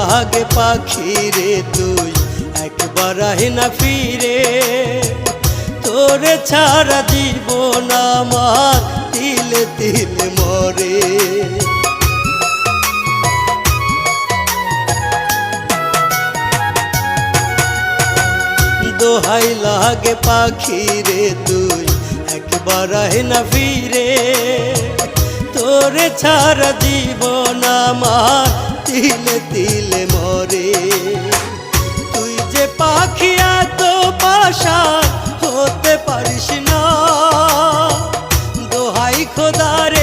লাগে পাখি রে তুই একবার আহে না ফিরে, তোরে ছাড়া জীবন আমার তিলে তিলে মরে। দোহাই লাগে পাখি রে তুই একবার আহে না ফিরে, তোরে ছাড়া জীবন আমার তিলে তিলে মরে। তুই যে পাখি এত পাশা হতে পারিস না, দোহাই খোদার